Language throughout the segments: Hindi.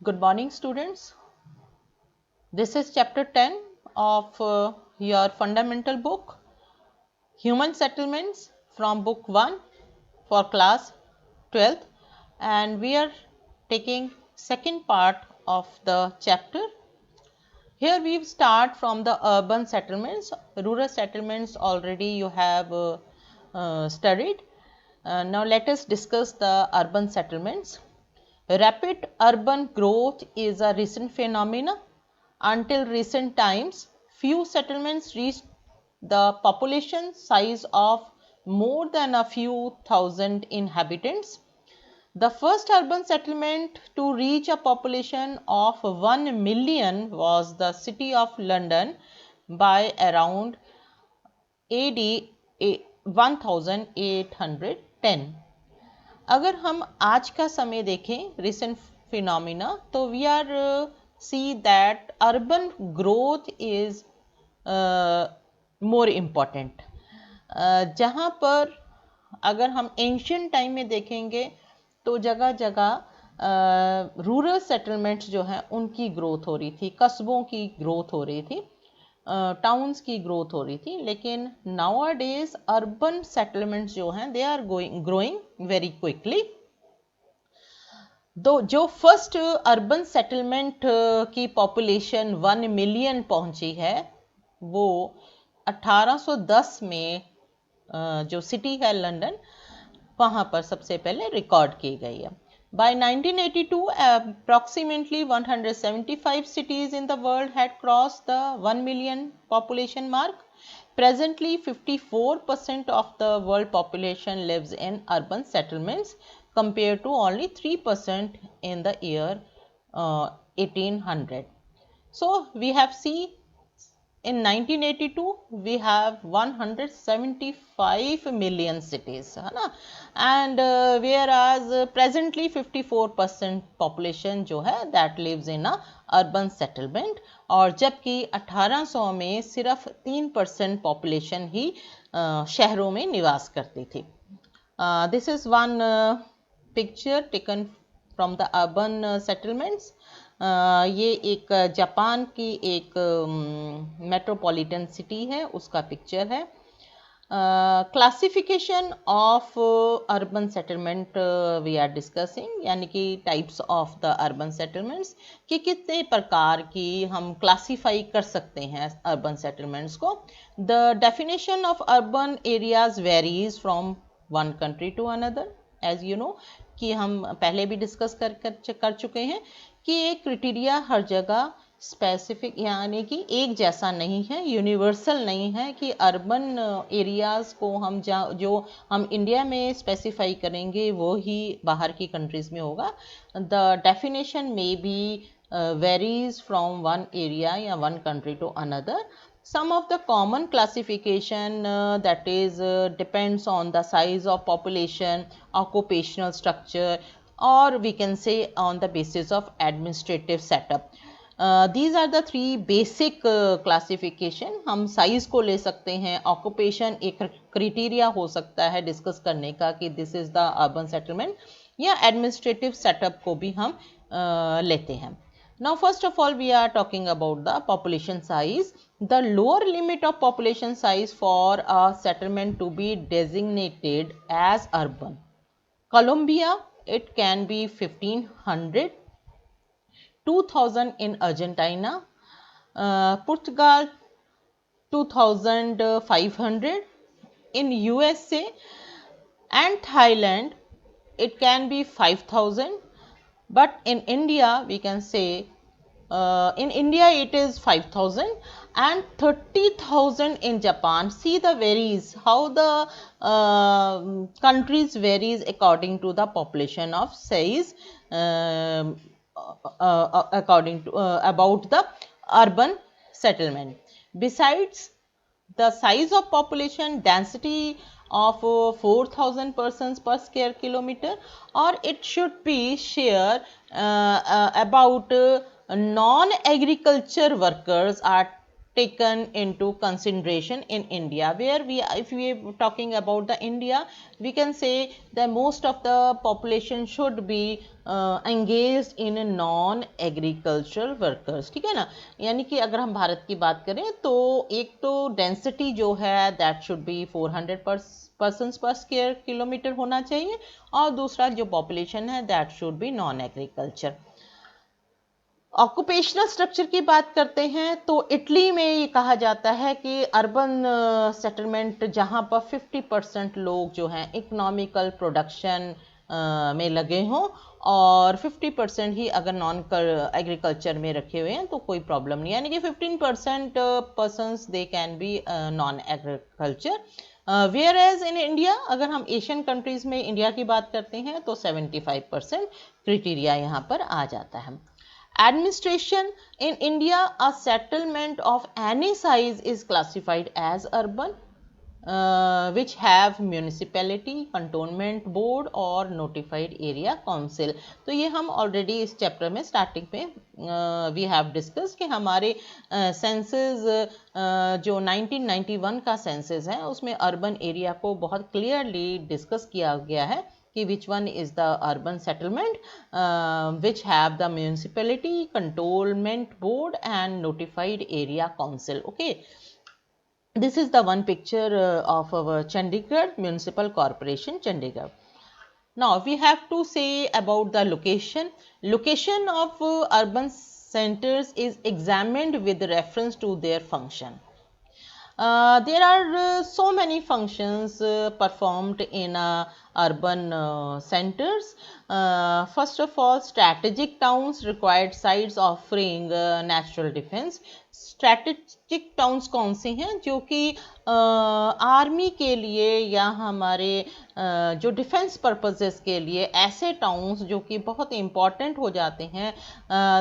Good morning, students. This is chapter 10 of your fundamental book, Human Settlements, from book 1 for class 12th, and we are taking second part of the chapter. Here we start from the urban settlements. Rural settlements already you have studied. Now let us discuss the urban settlements. Rapid urban growth is a recent phenomenon. Until recent times, few settlements reached the population size of more than a few thousand inhabitants. The first urban settlement to reach a population of 1 million was the city of London by around AD 1810. अगर हम आज का समय देखें रिसेंट फिनोमिना तो we are see that urban growth is more important जहाँ पर अगर हम एंशियंट टाइम में देखेंगे तो जगह जगह रूरल सेटलमेंट्स जो हैं उनकी ग्रोथ हो रही थी, कस्बों की ग्रोथ हो रही थी, टाउन्स की ग्रोथ हो रही थी, लेकिन nowadays urban settlements जो हैं they are growing very quickly. Though जो फर्स्ट अर्बन सेटलमेंट की पॉपुलेशन 1 मिलियन पहुंची है वो 1810 में जो सिटी है लंदन वहां पर सबसे पहले रिकॉर्ड की गई है। By 1982, approximately 175 cities in the world had crossed the 1 million population mark. Presently, 54% of the world population lives in urban settlements compared to only 3% in the year 1800. So, we have seen in 1982 we have 175 million cities है ना, and whereas presently 54% population जो है that lives in a urban settlement, और जबकि 1800 में सिर्फ 3% population ही शहरों में निवास करती थी। This is one picture taken from the urban settlements. ये एक जापान की एक मेट्रोपॉलिटन सिटी है, उसका पिक्चर है। Classification of urban settlement we are discussing, यानी कि types of the urban settlements कि कितने प्रकार की हम क्लासीफाई कर सकते हैं अर्बन सेटलमेंट्स को। The definition of urban areas varies from one country to another, as you know कि हम पहले भी डिस्कस कर चुके हैं कि एक क्राइटेरिया हर जगह स्पेसिफिक यानी कि एक जैसा नहीं है, यूनिवर्सल नहीं है कि अर्बन एरियाज़ को हम जो हम इंडिया में स्पेसिफाई करेंगे वो ही बाहर की कंट्रीज़ में होगा। द डेफिनेशन में be varies from one area या one country to another. Some of the common classification that is depends on the size of population, occupational structure, or we can say on the basis of administrative setup. These are the three basic classification. हम साइज को ले सकते हैं, ऑक्यूपेशन एक क्राइटेरिया हो सकता है डिस्कस करने का कि this is the urban settlement, या एडमिनिस्ट्रेटिव सेटअप को भी हम लेते हैं। Now first of all we are talking about the population size. The lower limit of population size for a settlement to be designated as urban. Colombia, it can be 1500, 2000 in Argentina, Portugal 2500, in USA and Thailand it can be 5000, but in India we can say in India it is 5000 and 30,000 in Japan. See the varies how the countries varies according to the population of size, according to about the urban settlement. Besides the size of population, density of 4000 persons per square kilometer, or it should be share about non-agriculture workers are taken into consideration in India, where if we are talking about the India, we can say that most of the population should be engaged in non agricultural workers, ठीक है ना। यानी कि अगर हम भारत की बात करें तो एक तो डेंसिटी जो है दैट शुड बी 400 पर्सन्स पर स्क्वायर किलोमीटर होना चाहिए, और दूसरा जो पॉपुलेशन है that should be non agriculture. Occupational structure की बात करते हैं तो इटली में ये कहा जाता है कि अर्बन सेटलमेंट जहाँ पर 50% लोग जो हैं इकोनॉमिकल प्रोडक्शन में लगे हों और 50% ही अगर नॉन एग्रीकल्चर में रखे हुए हैं तो कोई प्रॉब्लम नहीं, यानी कि 15% persons they can be non agriculture. Whereas in India, अगर हम एशियन कंट्रीज में इंडिया की बात करते हैं तो 75% क्राइटेरिया यहाँ पर आ जाता है। Administration in India, a settlement of any size is classified as urban, which have municipality, cantonment board और notified area council। तो ये हम already इस chapter में starting में we have discussed कि हमारे census जो 1991 का census है उसमें urban area को बहुत clearly discuss किया गया है कि which one is the urban settlement which have the municipality, cantonment board and notified area council. Okay, this is the one picture of our Chandigarh Municipal Corporation, Chandigarh. Now we have to say about the location. Location of urban centers is examined with reference to their function. There are so many functions performed in urban centers. First of all, strategic towns required sites offering natural defense. Strategic towns कौन से हैं जो कि आर्मी के लिए या हमारे जो डिफेंस पर्पसेस के लिए ऐसे टाउन्स जो कि बहुत इम्पॉर्टेंट हो जाते हैं,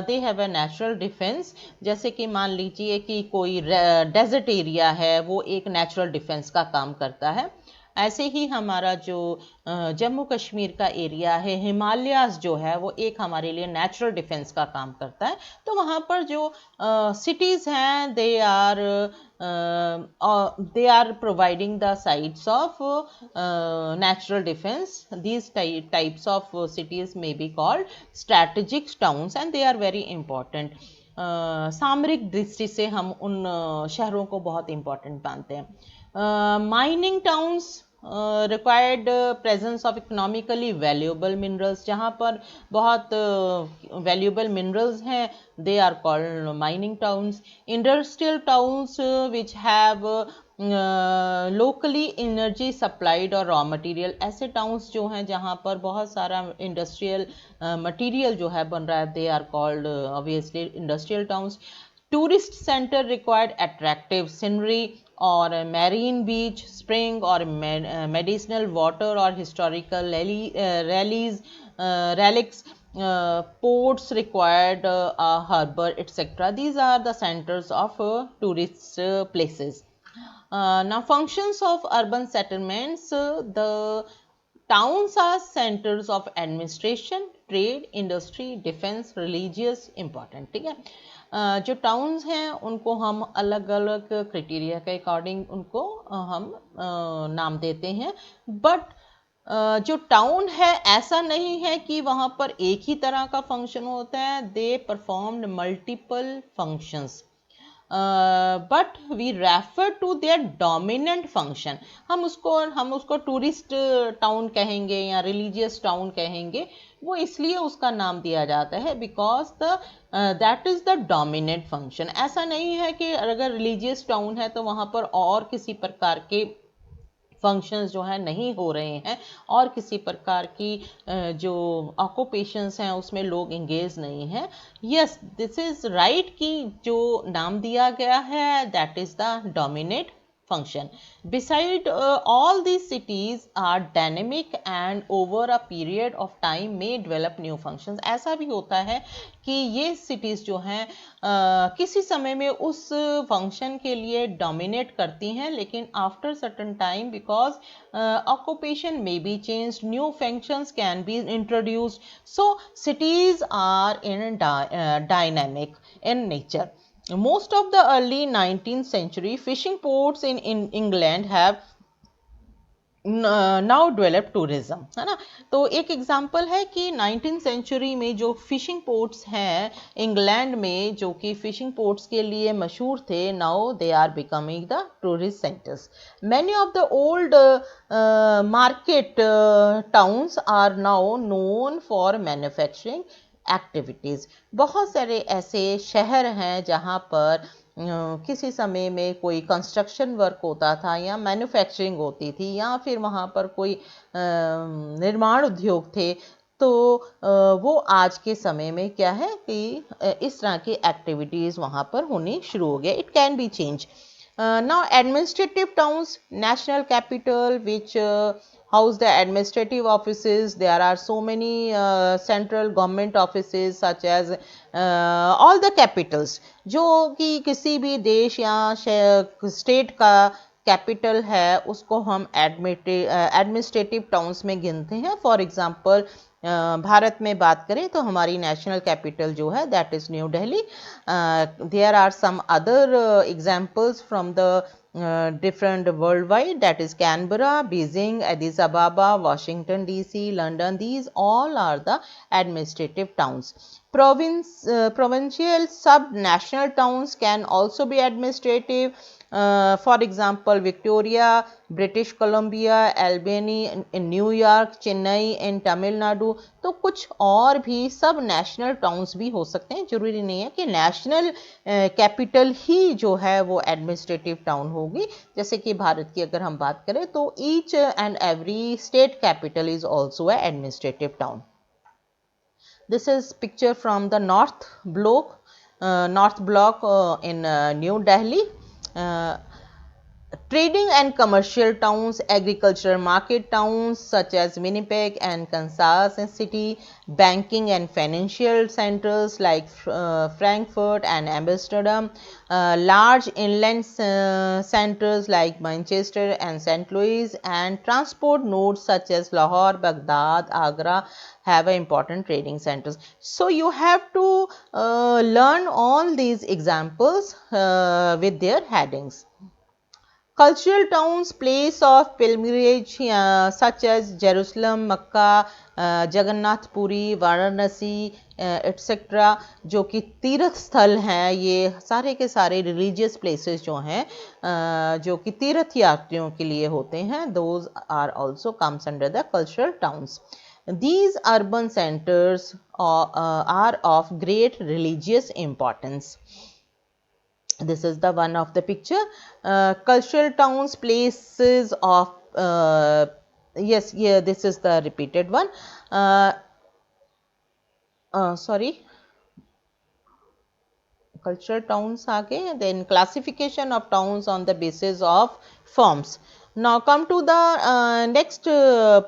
they have a natural defence. जैसे कि मान लीजिए कि कोई डेजर्ट एरिया है वो एक नेचुरल डिफेंस का काम करता है। ऐसे ही हमारा जो जम्मू कश्मीर का एरिया है, हिमालयाज जो है वो एक हमारे लिए नेचुरल डिफेंस का काम करता है। तो वहाँ पर जो सिटीज़ हैं they are providing the sites of natural defence. These types of cities में be called strategic towns and they are very important. सामरिक दृष्टि से हम उन शहरों को बहुत इंपॉर्टेंट मानते हैं। Mining towns required presence of economically valuable minerals, जहाँ पर बहुत valuable minerals हैं, they are called mining towns. Industrial towns which have locally energy supplied और raw material, ऐसे towns जो हैं जहाँ पर बहुत सारा industrial material जो है बन रहा है, they are called obviously industrial towns. Tourist center required attractive scenery or marine beach, spring or medicinal water or historical relics. Ports required a harbor, etc. These are the centers of tourist places. Now functions of urban settlements, the towns are centers of administration, trade, industry, defense, religious, important, ठीक है। जो टाउन्स हैं उनको हम अलग अलग क्राइटेरिया के अकॉर्डिंग उनको हम नाम देते हैं, बट जो टाउन है ऐसा नहीं है कि वहाँ पर एक ही तरह का फंक्शन होता है, they performed multiple functions but we refer to their dominant function. हम उसको टूरिस्ट टाउन कहेंगे या रिलीजियस टाउन कहेंगे, वो इसलिए उसका नाम दिया जाता है because that is the dominant function. ऐसा नहीं है कि अगर रिलीजियस टाउन है तो वहाँ पर और किसी प्रकार के फंक्शंस जो है नहीं हो रहे हैं और किसी प्रकार की जो ऑक्यूपेशंस हैं उसमें लोग इंगेज नहीं हैं। यस, दिस इज राइट कि जो नाम दिया गया है that is the dominate function. Beside all these cities are dynamic and over a period of time may develop new functions. ऐसा भी होता है कि ये cities जो हैं किसी समय में उस function के लिए dominate करती हैं, लेकिन after certain time because occupation may be changed, new functions can be introduced. So cities are in dynamic in nature. Most of the early 19th century fishing ports in England have now develop tourism, है ना। तो एक एग्जांपल है कि 19th सेंचुरी में जो फिशिंग पोर्ट्स हैं इंग्लैंड में, जो कि फिशिंग पोर्ट्स के लिए मशहूर थे, now they are becoming the tourist centres. Many of the old market towns are now known for manufacturing activities. बहुत सारे ऐसे शहर हैं जहाँ पर किसी समय में कोई कंस्ट्रक्शन वर्क होता था या मैन्युफैक्चरिंग होती थी या फिर वहाँ पर कोई निर्माण उद्योग थे, तो वो आज के समय में क्या है कि इस तरह की एक्टिविटीज़ वहाँ पर होनी शुरू हो गया। It can be change. Now administrative towns, national capital, which house the administrative offices. There are so many central government offices such as all the capitals, जो कि किसी भी देश या स्टेट का कैपिटल है उसको हम एडमिनिस्ट्रेटिव टाउन्स में गिनते हैं। फॉर एग्जांपल भारत में बात करें तो हमारी नेशनल कैपिटल जो है that is New Delhi. There are some other examples from the different worldwide, that is Canberra, Beijing, Addis Ababa, Washington DC, London. These all are the administrative towns. Provincial sub-national towns can also be administrative. For example, Victoria, British Columbia, Albany in New York, Chennai in Tamil Nadu. तो कुछ और भी सब नेशनल टाउन्स भी हो सकते हैं। जरूरी नहीं है कि नेशनल कैपिटल ही जो है वो एडमिनिस्ट्रेटिव टाउन होगी। जैसे कि भारत की अगर हम बात करें तो each and every state capital is also a administrative town. This is picture from the North Block in New Delhi. Trading and commercial towns, agricultural market towns such as Winnipeg and Kansas City, banking and financial centers like Frankfurt and Amsterdam, large inland centers like Manchester and St. Louis, and transport nodes such as Lahore, Baghdad, Agra have important trading centers. So you have to learn all these examples with their headings. Cultural towns, place of pilgrimage such as Jerusalem, Makkah, Jagannath Puri, Varanasi etcetera, जो कि तीर्थ स्थल हैं, ये सारे के सारे रिलीजियस प्लेसेस जो हैं जो कि तीर्थ यात्रियों के लिए होते हैं, those are also comes under the cultural towns. These urban centers are of great religious importance. This is the one of the picture. Cultural towns, places of yes, yeah, this is the repeated one. Sorry, cultural towns आगे, then classification of towns on the basis of forms. Now come to the next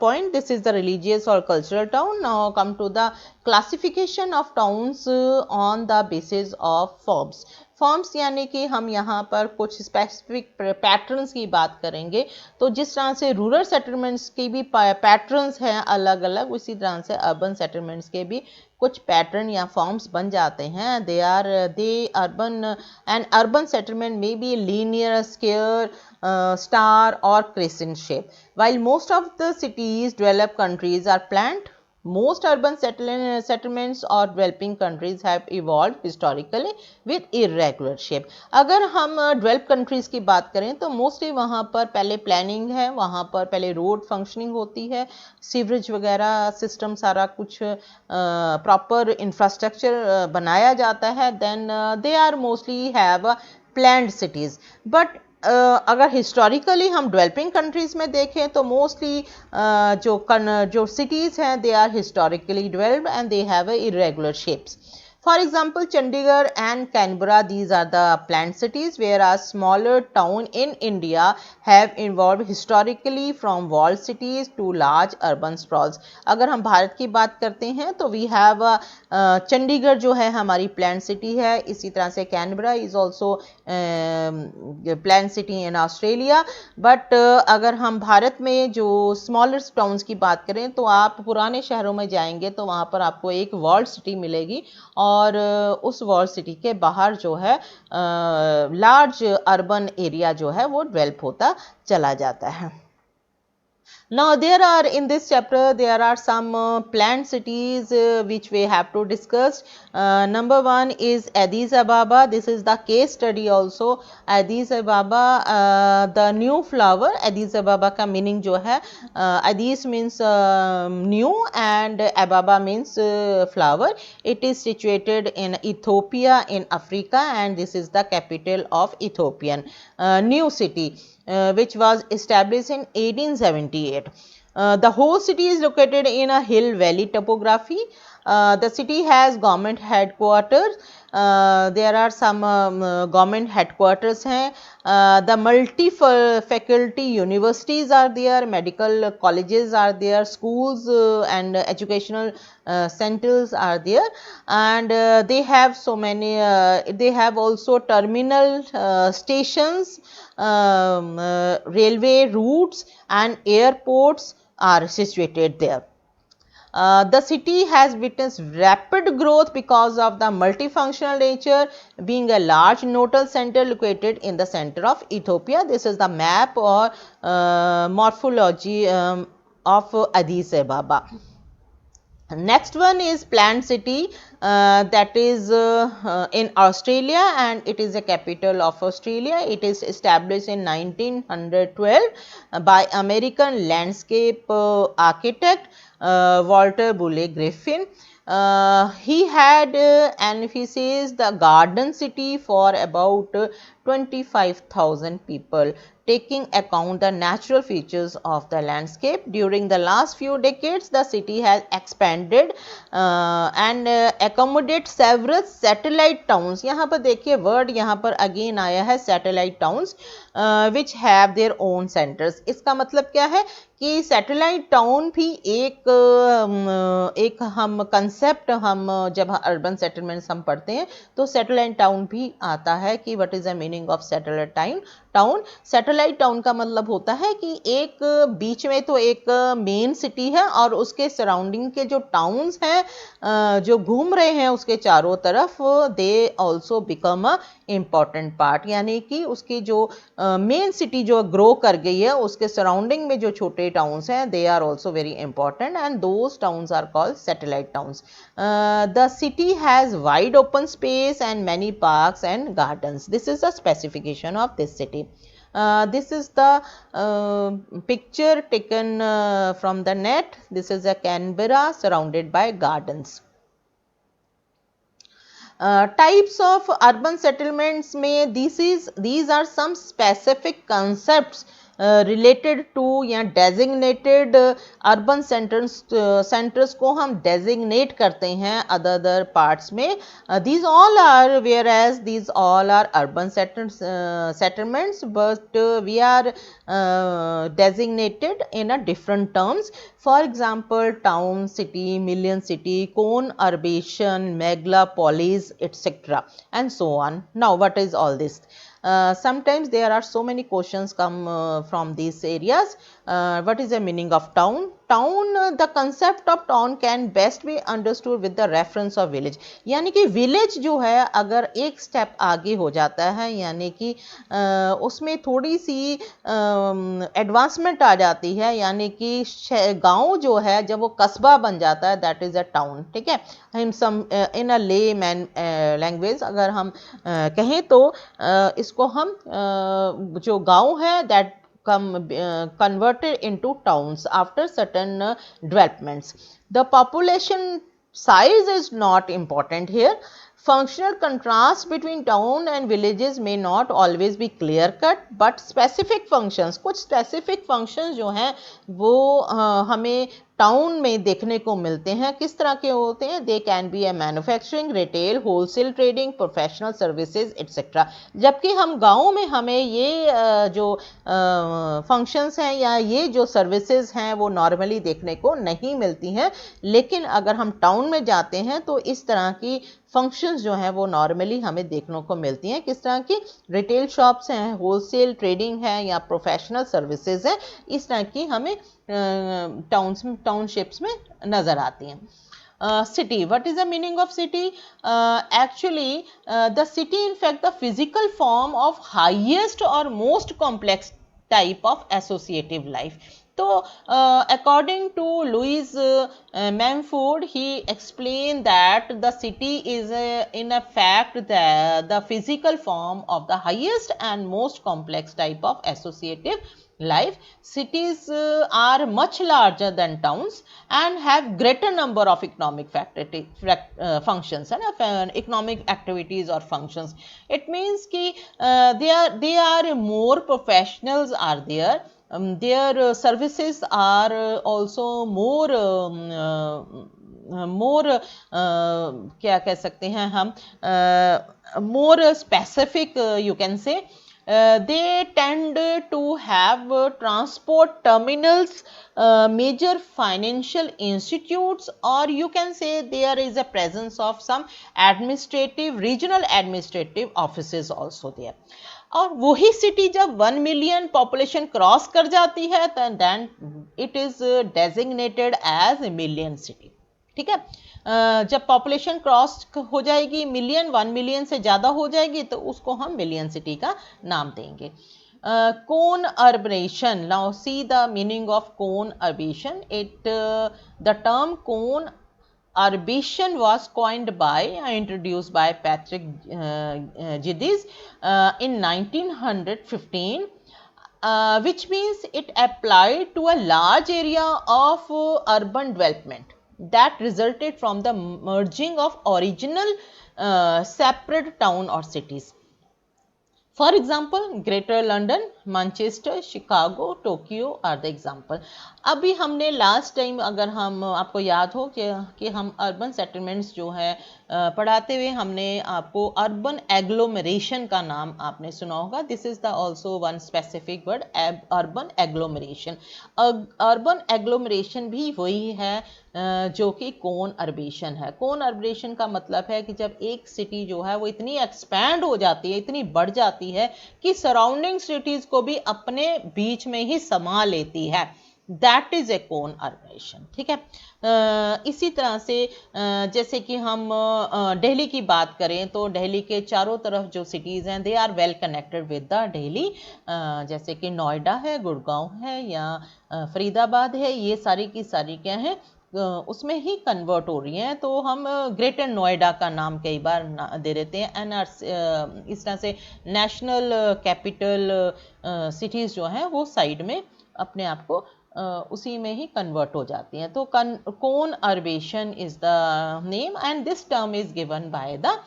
point. This is the religious or cultural town. Now come to the classification of towns on the basis of forms. Forms यानी कि हम यहाँ पर कुछ स्पेसिफिक पैटर्न्स की बात करेंगे। तो जिस तरह से रूरल सेटलमेंट्स की भी पैटर्न्स हैं अलग अलग, उसी तरह से अर्बन सेटलमेंट्स के भी कुछ पैटर्न या फॉर्म्स बन जाते हैं। दे अर्बन एंड अर्बन सेटलमेंट में be linear, square, star or crescent shape. While most of the cities developed countries are planned, most urban settlements or developing countries have evolved historically with irregular shape. अगर हम डेवलप कंट्रीज की बात करें तो मोस्टली वहाँ पर पहले प्लानिंग है, वहाँ पर पहले रोड फंक्शनिंग होती है, सीवरेज वगैरह सिस्टम सारा कुछ प्रॉपर इंफ्रास्ट्रक्चर बनाया जाता है, then they are mostly have planned cities. But अगर हिस्टोरिकली हम डेवलपिंग कंट्रीज़ में देखें तो मोस्टली जो सिटीज़ हैं they are historically developed and they have irregular shapes. For example, Chandigarh and Canberra, these are the planned cities, whereas smaller town in India have evolved historically from walled cities to large urban sprawls. अगर हम भारत की बात करते हैं तो we have चंडीगढ़ जो है हमारी planned city है, इसी तरह से Canberra is also planned city in Australia. But अगर हम भारत में जो smaller towns की बात करें तो आप पुराने शहरों में जाएंगे तो वहाँ पर आपको एक walled city मिलेगी और उस वॉल सिटी के बाहर जो है लार्ज अर्बन एरिया जो है वो डेवलप होता चला जाता है. Now there are in this chapter there are some planned cities which we have to discuss. Number one is Addis Ababa. This is the case study also. Addis Ababa, the new flower. Addis Ababa का meaning जो है Addis means new and Ababa means flower. It is situated in Ethiopia in Africa and this is the capital of Ethiopian new city. Which was established in 1878. The whole city is located in a hill valley topography. The city has government headquarters. There are some government headquarters हैं. The multi-faculty universities are there, medical colleges are there, schools and educational centers are there, and they have so many. They have also terminal stations, railway routes, and airports are situated there. The city has witnessed rapid growth because of the multifunctional nature, being a large nodal center located in the center of Ethiopia. This is the map or morphology of Addis Ababa. Next one is planned city that is in Australia and it is the capital of Australia. It is established in 1912 by American landscape architect Walter Buley Griffin. He had and he says the garden city for about 25,000 people, taking account the natural features of the landscape. During the last few decades, the city has expanded and accommodate several satellite towns. यहाँ पर देखिए word यहाँ पर again आया है satellite towns which have their own centers. इसका मतलब क्या है कि सैटेलाइट टाउन भी एक हम कंसेप्ट हम जब अर्बन सेटलमेंट्स हम पढ़ते हैं तो सैटेलाइट टाउन भी आता है कि what is the meaning of satellite town. Satellite town का मतलब होता है कि एक बीच में तो एक मेन सिटी है और उसके सराउंडिंग के जो टाउन्स हैं जो घूम रहे हैं उसके चारों तरफ, they also become a important part. यानी कि उसकी जो मेन सिटी जो ग्रो कर गई है उसके सराउंडिंग में जो छोटे towns हैं they are also very important and those towns are called satellite towns. The city has wide open space and many parks and gardens. This is the specification of this city. This is the picture taken from the net. This is a Canberra surrounded by gardens. Types of urban settlements में these are some specific concepts related to या designated urban centers को हम designate करते हैं other parts में. These all are whereas these all are urban settlements but we are designated in a different terms. For example, town, city, million city, conurbation, megalopolis, etc. and so on. Now, what is all this? Sometimes there are so many questions come from these areas. What is the meaning of town? The concept of town can best be understood with the reference of village. यानी कि village जो है अगर एक step आगे हो जाता है यानी कि उसमें थोड़ी सी advancement आ जाती है यानी कि गांव जो है जब वो कस्बा बन जाता है that is a town. ठीक है, in a layman language अगर हम कहें तो इसको हम जो गांव है that converted into towns after certain developments. The population size is not important here. Functional contrast between town and villages may not always be clear cut, but specific functions, कुछ specific functions जो हैं वो हमें टाउन में देखने को मिलते हैं. किस तरह के होते हैं? दे can B A manufacturing, retail, wholesale trading, professional services etcetera. जबकि हम गाँव में हमें ये जो फंक्शंस हैं या ये जो सर्विसेज हैं वो नॉर्मली देखने को नहीं मिलती हैं. लेकिन अगर हम टाउन में जाते हैं तो इस तरह की फंक्शंस जो हैं वो नॉर्मली हमें देखने को मिलती हैं. किस तरह की? रिटेल शॉप्स हैं, होलसेल ट्रेडिंग है या प्रोफेशनल सर्विसेज हैं. इस तरह की हमें टाउनशिप्स में नज़र आती हैं. city. What is the meaning of city? Actually, the city, in fact, the physical form of highest or most complex type of associative life. So, according to Louis Mumford, he explained that the city is in a fact the physical form of the highest and most complex type of associative life. Cities are much larger than towns and have greater number of economic functions and economic activities or functions. It means ki they are more professionals are there. Their services are also more क्या कह सकते हैं हम more specific, you can say. They tend to have transport terminals, major financial institutes, or you can say there is a presence of some regional administrative offices also there. और वही सिटी जब 1 मिलियन पॉपुलेशन क्रॉस कर जाती है then it is designated as a million city. ठीक है, जब पॉपुलेशन क्रॉस हो जाएगी मिलियन, 1 मिलियन से ज़्यादा हो जाएगी तो उसको हम मिलियन सिटी का नाम देंगे. Conurbation, now see the meaning of conurbation. The term कोन Arbation was coined by, introduced by Patrick Geddes in 1915, which means it applied to a large area of urban development that resulted from the merging of original separate town or cities. For example, Greater London, Manchester, Chicago, Tokyo are the example. अभी हमने लास्ट टाइम, अगर हम आपको याद हो कि हम अर्बन सेटलमेंट्स जो है पढ़ाते हुए हमने आपको अर्बन एग्लोमरेशन का नाम आपने सुना होगा. This is the also one specific word, urban agglomeration. Urban agglomeration भी वही है जो कि कोन अर्बेशन है. कोन अर्बेशन का मतलब है कि जब एक सिटी जो है वो इतनी एक्सपैंड हो जाती है, इतनी बढ़ जाती है कि सराउंडिंग सिटीज को भी अपने बीच में ही समा लेती है, दैट इज ए कोन अर्बेशन. ठीक है, इसी तरह से जैसे कि हम दिल्ली की बात करें तो दिल्ली के चारों तरफ जो सिटीज़ हैं they are well connected with the Delhi. जैसे कि नोएडा है, गुड़गांव है या फरीदाबाद है, ये सारी की सारी क्या है उसमें ही कन्वर्ट हो रही हैं. तो हम ग्रेटर नोएडा का नाम कई बार दे देते हैं. एंड इस तरह से नेशनल कैपिटल सिटीज़ जो हैं वो साइड में अपने आप को उसी में ही कन्वर्ट हो जाती हैं. तो conurbation is the name and this term is given by the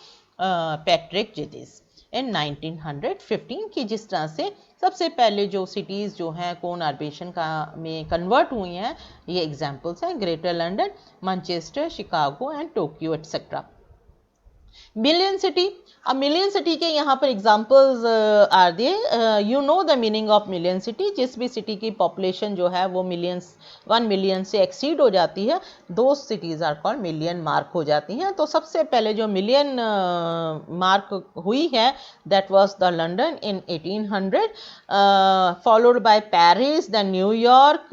Patrick Geddes in 1915 की. जिस तरह से सबसे पहले जो सिटीज़ जो हैं कोन अर्बेशन का में कन्वर्ट हुई हैं, ये एग्जांपल्स हैं greater London, Manchester, Chicago and Tokyo etcetera. Million city, अब मिलियन सिटी के यहाँ पर एग्जांपल्स आर दिए. You know the meaning of million city. जिस भी सिटी की पॉपुलेशन जो है वो 1 मिलियन से एक्सीड हो जाती है, those cities are called million mark हो जाती हैं. तो सबसे पहले जो मिलियन मार्क हुई है that was the London in 1800, followed by Paris, the New York,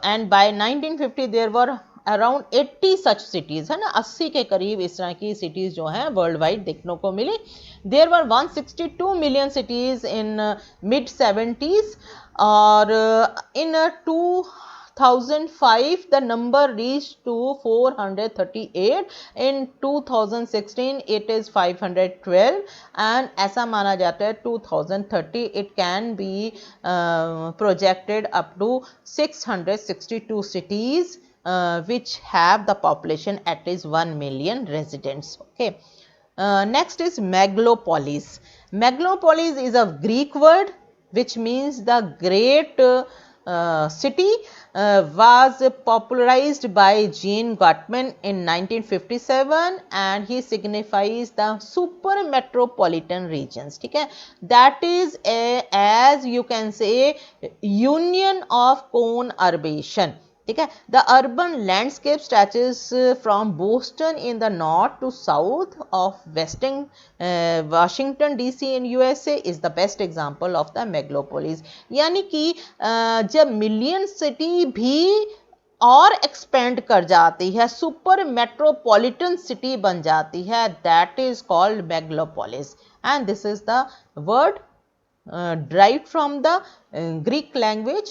and by 1950 there were around 80 such cities, है ना, 80 के करीब इस तरह की सिटीज़ जो हैं वर्ल्ड वाइड देखने को मिली. There were 162 million cities in mid 70s और इन 2005 the number reached to 438. in 2016 it is 512 and ऐसा माना जाता है 2030 it can be projected up to 662 cities which have the population at least 1 million residents. Okay. Next is megalopolis. Megalopolis is a Greek word which means the great city. Was popularized by Gene Gottman in 1957 and he signifies the super metropolitan regions. ठीक है, that is as you can say union of cone urbation. ठीक है, the urban landscape stretches from Boston in the north to south of Washington DC in USA is the best example of the megalopolis. यानी कि जब मिलियन सिटी भी और एक्सपेंड कर जाती है, सुपर मेट्रोपॉलिटन सिटी बन जाती है, that is called megalopolis. And this is the word derived from the Greek language,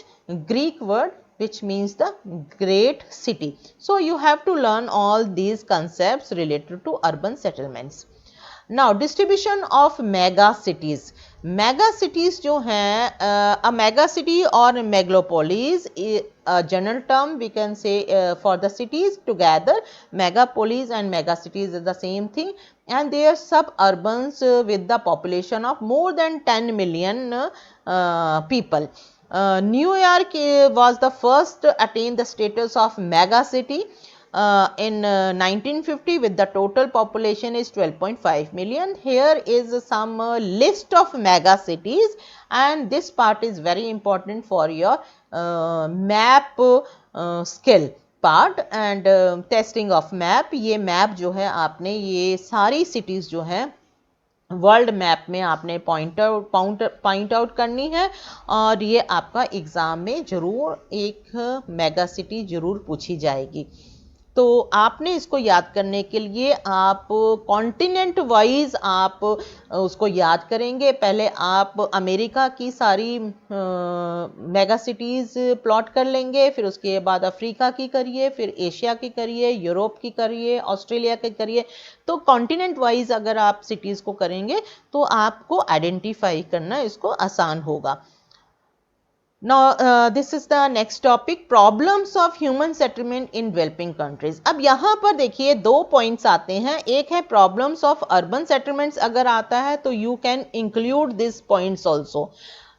Greek word which means the great city. So you have to learn all these concepts related to urban settlements. Now distribution of mega cities. Mega cities जो हैं, a mega city or megalopolis, a general term we can say for the cities together. Megapolis and mega cities is the same thing, and they are suburbans with the population of more than 10 million people. New York was the first to attain the status of mega city in 1950 with the total population is 12.5 million. Here is some list of mega cities, and this part is very important for your map skill part and testing of map. ये मैप जो है आपने ये सारी सिटीज़ जो है वर्ल्ड मैप में आपने पॉइंट आउट करनी है, और ये आपका एग्ज़ाम में ज़रूर एक मेगा सिटी ज़रूर पूछी जाएगी। तो आपने इसको याद करने के लिए आप कॉन्टिनेंट वाइज आप उसको याद करेंगे। पहले आप अमेरिका की सारी मेगा सिटीज़ प्लॉट कर लेंगे, फिर उसके बाद अफ्रीका की करिए, फिर एशिया की करिए, यूरोप की करिए, ऑस्ट्रेलिया की करिए। तो कॉन्टिनेंट वाइज अगर आप सिटीज़ को करेंगे तो आपको आइडेंटिफाई करना इसको आसान होगा। Now this is the next topic, problems of human settlement in developing countries. अब यहाँ पर देखिए दो पॉइंट्स आते हैं, एक है problems of urban settlements, अगर आता है तो you can include these points also.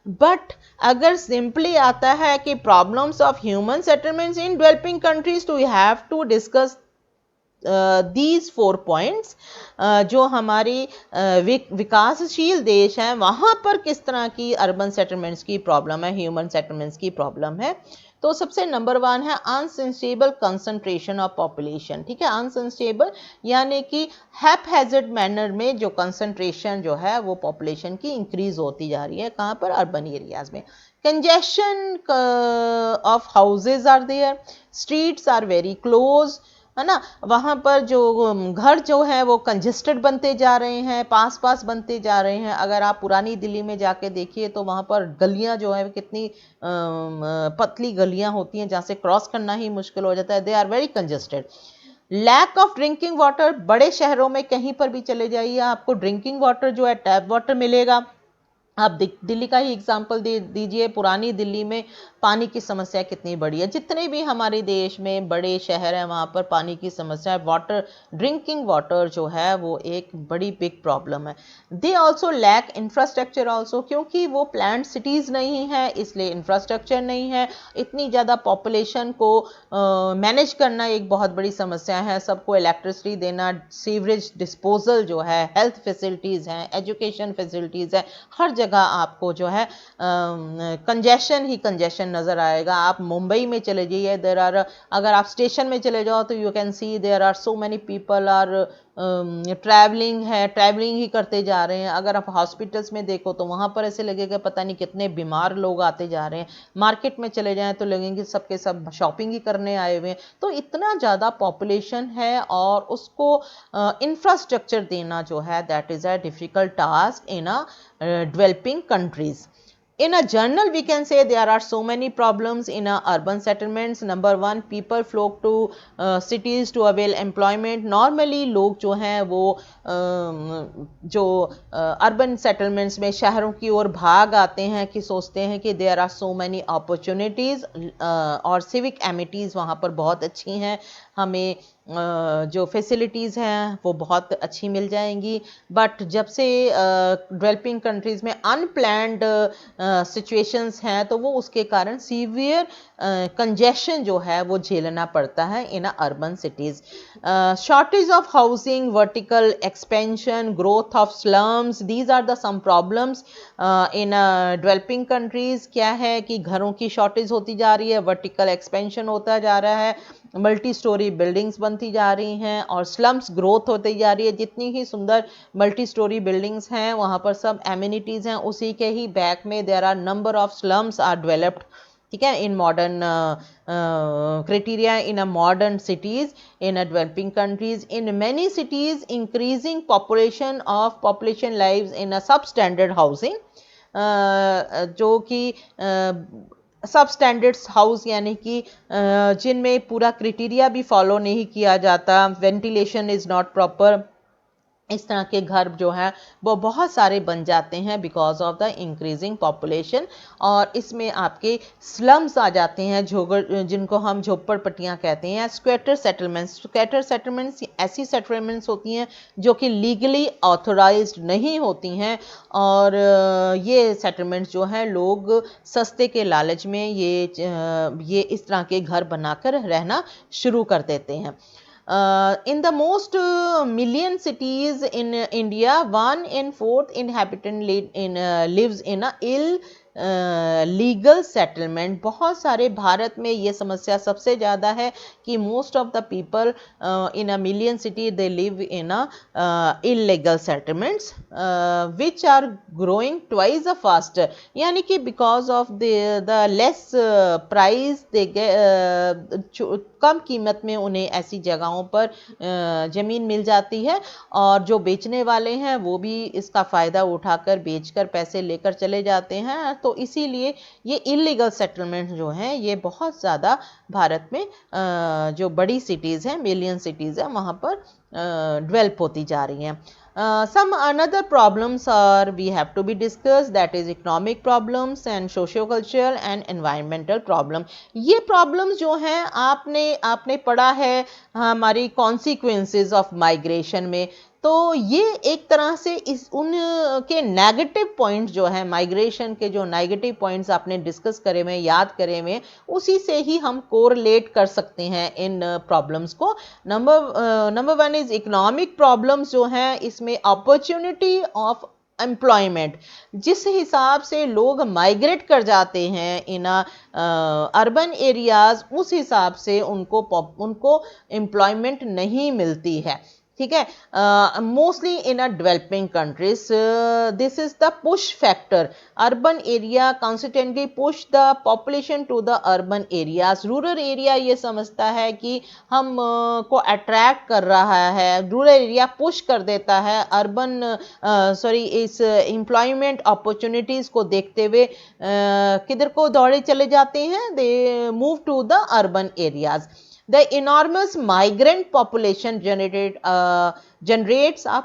But अगर सिंपली आता है कि problems of human settlements in developing countries, तो you have to discuss these 4 points. जो हमारी विकासशील देश हैं वहाँ पर किस तरह की अर्बन सेटलमेंट्स की प्रॉब्लम है, ह्यूमन सेटलमेंट्स की प्रॉब्लम है। तो सबसे नंबर 1 है अनसस्टेनेबल कंसंट्रेशन ऑफ पॉपुलेशन। ठीक है, अनसस्टेनेबल यानी कि हैपहैज़र्ड मैनर में जो कंसंट्रेशन जो है वो पॉपुलेशन की इंक्रीज होती जा रही है, कहाँ पर, अर्बन एरियाज में। Congestion of houses are there, streets are very close, है ना, वहाँ पर जो घर जो है वो कंजेस्टेड बनते जा रहे हैं, पास पास बनते जा रहे हैं। अगर आप पुरानी दिल्ली में जाके देखिए तो वहाँ पर गलियाँ जो है कितनी पतली गलियाँ होती हैं जहाँ से क्रॉस करना ही मुश्किल हो जाता है, they are very congested. Lack of drinking water, बड़े शहरों में कहीं पर भी चले जाइए आपको ड्रिंकिंग वाटर जो है टैप वाटर मिलेगा। आप दिल्ली का ही एग्जाम्पल दीजिए, पुरानी दिल्ली में पानी की समस्या कितनी बड़ी है। जितने भी हमारे देश में बड़े शहर हैं वहाँ पर पानी की समस्या है, वाटर, ड्रिंकिंग वाटर जो है वो एक बड़ी बिग प्रॉब्लम है। They also lack infrastructure also, क्योंकि वो प्लान्ड सिटीज़ नहीं है इसलिए इंफ्रास्ट्रक्चर नहीं है। इतनी ज़्यादा पॉपुलेशन को मैनेज करना एक बहुत बड़ी समस्या है, सबको इलेक्ट्रिसिटी देना, सीवरेज डिस्पोजल जो है, हेल्थ फैसिलिटीज़ हैं, एजुकेशन फैसिलिटीज़ है, हर जगह आपको जो है कंजेशन ही कंजेशन नज़र आएगा। आप मुंबई में चले जाइए, देयर आर, अगर आप स्टेशन में चले जाओ तो you can see there are so many people are travelling ही करते जा रहे हैं। अगर आप हॉस्पिटल्स में देखो तो वहाँ पर ऐसे लगेगा पता नहीं कितने बीमार लोग आते जा रहे हैं। मार्केट में चले जाएं तो लगेंगे सबके सब शॉपिंग ही करने आए हुए हैं। तो इतना ज़्यादा पॉपुलेशन है और उसको इंफ्रास्ट्रक्चर देना जो है that is a difficult task in a developing countries. In a journal, we can say there are so many problems in urban settlements. Number 1, people flock to cities to avail employment. Normally लोग जो हैं वो जो urban settlements में शहरों की ओर भाग आते हैं कि सोचते हैं कि there are so many opportunities और civic amenities वहाँ पर बहुत अच्छी हैं, हमें जो फैसिलिटीज़ हैं वो बहुत अच्छी मिल जाएंगी। बट जब से डेवलपिंग कंट्रीज़ में अनप्लैन्ड सिचुएशंस हैं तो वो उसके कारण सीवियर कंजेशन जो है वो झेलना पड़ता है in urban cities. Shortage of housing, vertical expansion, growth of slums, these are the some problems in developing countries. क्या है कि घरों की शॉर्टेज होती जा रही है, वर्टिकल एक्सपेंशन होता जा रहा है, मल्टी स्टोरी बिल्डिंग्स बनती जा रही हैं और स्लम्स ग्रोथ होती जा रही है। जितनी ही सुंदर मल्टी स्टोरी बिल्डिंग्स हैं वहाँ पर सब एमिनिटीज़ हैं, उसी के ही बैक में there are number of slums are developed ठीक है, in modern criteria in a modern cities, in a developing countries, in many cities increasing population lives in a substandard housing, जो कि सब स्टैंडर्ड्स हाउस यानी कि जिनमें पूरा क्राइटेरिया भी फॉलो नहीं किया जाता, वेंटिलेशन इज़ नॉट प्रॉपर, इस तरह के घर जो है वो बहुत सारे बन जाते हैं because of the increasing population. और इसमें आपके स्लम्स आ जाते हैं, जिनको हम झोपड़पट्टियाँ कहते हैं, स्क्वैटर सेटलमेंट्स ऐसी सेटलमेंट्स होती हैं जो कि लीगली ऑथोराइज्ड नहीं होती हैं, और ये सेटलमेंट्स जो हैं लोग सस्ते के लालच में ये इस तरह के घर बनाकर रहना शुरू कर देते हैं। In the most million cities in India, 1 in 4 inhabitant lives in a legal settlement. बहुत सारे भारत में ये समस्या सबसे ज़्यादा है कि most of the people in a million city they live in a illegal settlements which are growing twice a faster, यानी कि because of the less price they कम कीमत में उन्हें ऐसी जगहों पर ज़मीन मिल जाती है, और जो बेचने वाले हैं वो भी इसका फ़ायदा उठाकर बेचकर पैसे लेकर चले जाते हैं। तो इसीलिए ये इलीगल सेटलमेंट जो हैं ये बहुत ज़्यादा भारत में जो बड़ी सिटीज़ हैं, मिलियन सिटीज़ हैं, वहाँ पर डेवलप होती जा रही हैं। Some another problems are we have to be discussed, that is economic problems and socio-cultural and environmental problem। ये problems जो हैं आपने पढ़ा है हमारी consequences of migration में, तो ये एक तरह से उनके नेगेटिव पॉइंट्स जो है माइग्रेशन के, जो नेगेटिव पॉइंट्स आपने डिस्कस करे हुए, याद करे हुए, उसी से ही हम कोरिलेट कर सकते हैं इन प्रॉब्लम्स को। नंबर 1 इज इकोनॉमिक प्रॉब्लम्स जो हैं, इसमें अपॉर्चुनिटी ऑफ एम्प्लॉयमेंट, जिस हिसाब से लोग माइग्रेट कर जाते हैं इन अर्बन एरियाज, उस हिसाब से उनको एम्प्लॉयमेंट नहीं मिलती है। ठीक है, mostly in a developing countries this is the push factor. Urban area consistently push the population to the urban areas. Rural area ये समझता है कि हम को अट्रैक्ट कर रहा है, रूरल एरिया पुश कर देता है अर्बन इस एम्प्लॉयमेंट अपॉर्चुनिटीज़ को देखते हुए किधर को दौड़े चले जाते हैं, they move to the urban areas. The enormous migrant population generates a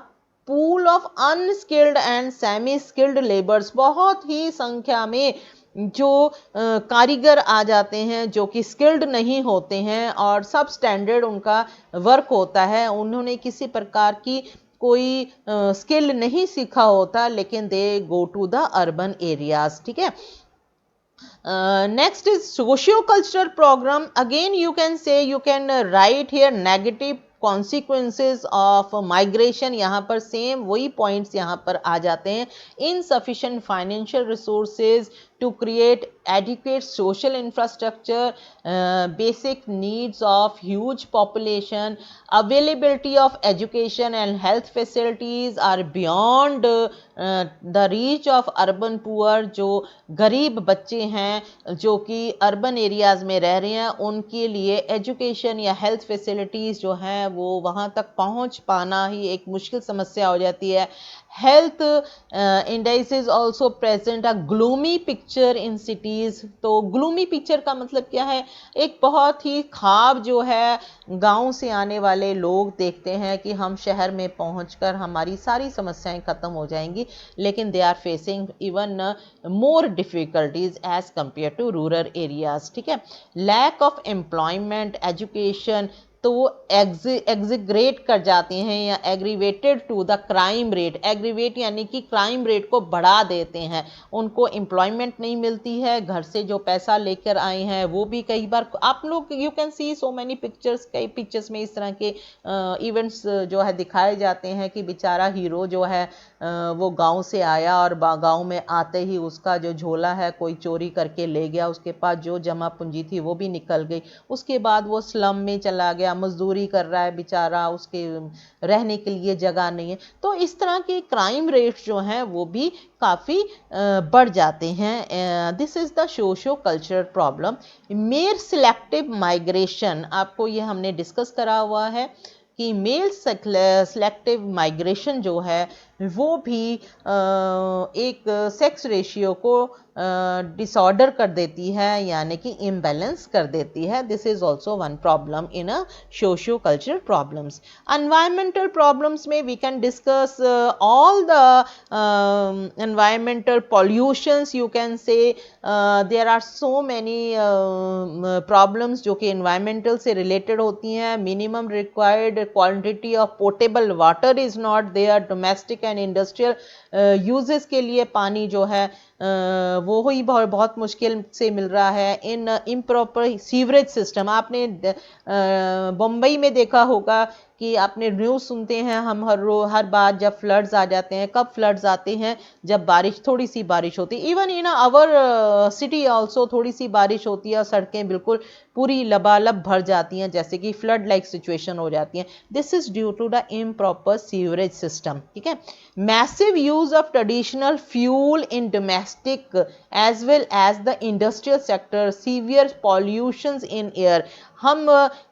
pool of unskilled and semi-skilled laborers। बहुत ही संख्या में जो कारीगर आ जाते हैं जो कि स्किल्ड नहीं होते हैं और सब स्टैंडर्ड उनका वर्क होता है, उन्होंने किसी प्रकार की कोई स्किल नहीं सीखा होता, लेकिन they go to the urban areas. ठीक है, next is socio-cultural program। Again you can say, you can write here negative consequences of migration। यहाँ पर सेम वही पॉइंट्स यहाँ पर आ जाते हैं। insufficient financial resources to create adequate social infrastructure, basic needs of huge population, availability of education and health facilities are beyond the reach of urban poor। जो गरीब बच्चे हैं जो कि अर्बन एरियाज़ में रह रहे हैं, उनके लिए एजुकेशन या हेल्थ फैसिलिटीज़ जो हैं वो वहाँ तक पहुँच पाना ही एक मुश्किल समस्या हो जाती है। Health indices also present a gloomy picture in cities. तो ग्लूमी पिक्चर का मतलब क्या है, एक बहुत ही ख्वाब जो है गांव से आने वाले लोग देखते हैं कि हम शहर में पहुंचकर हमारी सारी समस्याएं खत्म हो जाएंगी, लेकिन they are facing even more difficulties as compare to rural areas. ठीक है, लैक ऑफ एम्प्लॉयमेंट, एजुकेशन, तो वो एग्जिग्रेट कर जाते हैं या aggravated to the crime rate. Aggravate यानी कि क्राइम रेट को बढ़ा देते हैं, उनको एम्प्लॉयमेंट नहीं मिलती है, घर से जो पैसा लेकर आए हैं वो भी कई बार आप लोग you can C so many pictures, कई पिक्चर्स में इस तरह के इवेंट्स जो है दिखाए जाते हैं कि बेचारा हीरो जो है वो गांव से आया और गांव में आते ही उसका जो झोला है कोई चोरी करके ले गया, उसके पास जो जमा पूंजी थी वो भी निकल गई, उसके बाद वो स्लम में चला गया, या मजदूरी कर रहा है बेचारा, उसके रहने के लिए जगह नहीं है। तो इस तरह के क्राइम रेट जो हैं वो भी काफ़ी बढ़ जाते हैं। This is the socio cultural problem. Male selective migration, आपको ये हमने डिस्कस करा हुआ है कि मेल सेलेक्टिव माइग्रेशन जो है वो भी एक सेक्स रेशियो को डिसऑर्डर कर देती है, यानी कि इम्बैलेंस कर देती है। This is also one problem in a socio cultural problems. Environmental problems में we can discuss all the environmental pollutions, you can say there are so many problems जो कि environmental से related होती हैं। minimum required quantity of potable water is not there, domestic and industrial uses के लिए पानी जो है वो ही बहुत मुश्किल से मिल रहा है। इन इम्प्रॉपर सीवरेज सिस्टम, आपने बम्बई में देखा होगा कि आपने न्यूज़ सुनते हैं हम हर बार जब फ्लड्स आ जाते हैं। कब फ्लड्स आते हैं? जब बारिश, थोड़ी सी बारिश होती है। Even in our city also थोड़ी सी बारिश होती है और सड़कें बिल्कुल पूरी लबालब भर जाती हैं, जैसे कि फ्लड लाइक सिचुएशन हो जाती है। This is due to the improper sewerage system. ठीक है। Massive use of traditional fuel in domestic as well as the industrial sector, severe pollutions in air. हम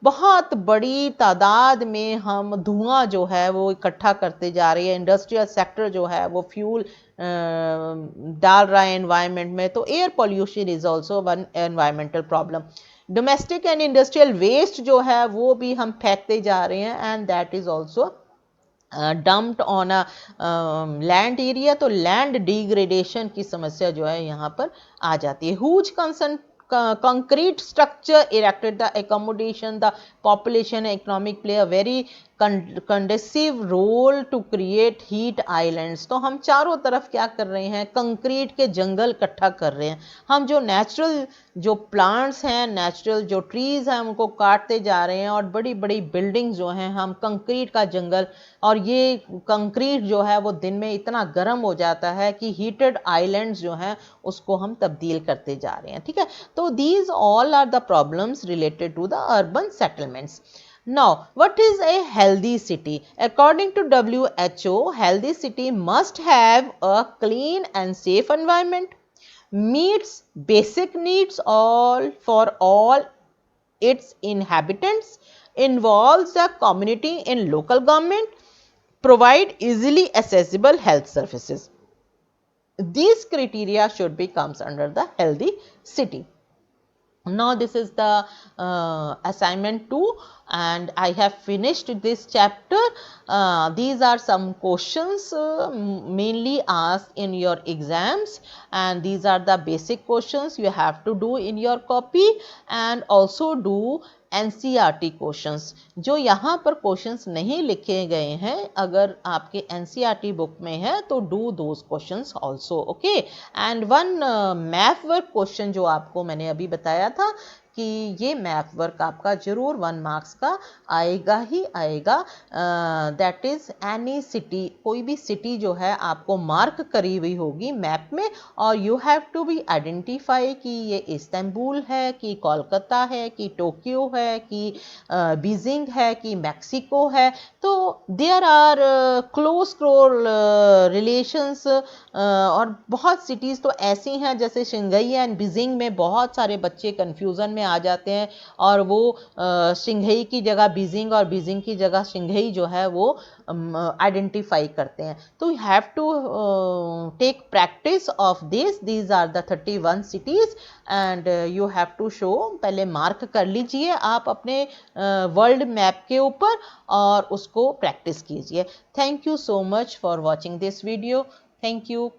बहुत बड़ी तादाद में हम धुआं जो है वो इकट्ठा करते जा रहे हैं। इंडस्ट्रियल सेक्टर जो है वो फ्यूल डाल रहा है एनवायरनमेंट में, तो air pollution is also one environmental problem. Domestic and industrial waste जो है वो भी हम फेंकते जा रहे हैं, and that is also dumped on a land area. तो लैंड डिग्रेडेशन की समस्या जो है यहाँ पर आ जाती है। Huge concern concrete structure erected, the accommodation, the population, economic play a very conducive role to create heat islands। तो हम चारों तरफ क्या कर रहे हैं? कंक्रीट के जंगल इकट्ठा कर रहे हैं। हम जो नेचुरल जो प्लांट्स हैं, नेचुरल जो ट्रीज हैं, उनको काटते जा रहे हैं, और बड़ी बड़ी बिल्डिंग्स जो हैं हम कंक्रीट का जंगल, और ये कंक्रीट जो है वो दिन में इतना गर्म हो जाता है कि हीटेड आइलैंड्स जो हैं उसको हम तब्दील करते जा रहे हैं। ठीक है। तो these all are the problems related to the urban settlements. Now, what is a healthy city? According to WHO, healthy city must have a clean and safe environment, meets basic needs all for all its inhabitants, involves the community in local government, provide easily accessible health services. These criteria should be comes under the healthy city. Now this is the assignment 2, and I have finished this chapter. These are some questions mainly asked in your exams, and these are the basic questions you have to do in your copy, and also do NCERT questions. जो यहाँ पर क्वेश्चंस नहीं लिखे गए हैं, अगर आपके NCERT बुक में है तो do those questions also. Okay. And one math work question जो आपको मैंने अभी बताया था कि ये मैथ वर्क आपका जरूर 1 मार्क्स का आएगा ही आएगा। दैट इज एनी सिटी, कोई भी सिटी जो है आपको मार्क करी हुई होगी मैप में, और you have to be identify कि ये इस्तांबुल है, कि कोलकाता है, कि टोक्यो है, कि बीजिंग है, कि मैक्सिको है। तो देयर आर क्लोज रिलेशंस, और बहुत सिटीज़ तो ऐसी हैं जैसे शंघाई एंड बीजिंग में बहुत सारे बच्चे कन्फ्यूज़न में आ जाते हैं, और वो शंघाई की जगह बीजिंग और बीजिंग की जगह शंघाई जो है वो आइडेंटिफाई करते हैं। तो you have to take practice of this. These are the 31 cities and you have to show. पहले मार्क कर लीजिए आप अपने वर्ल्ड मैप के ऊपर और उसको प्रैक्टिस कीजिए। Thank you so much for watching this video. Thank you.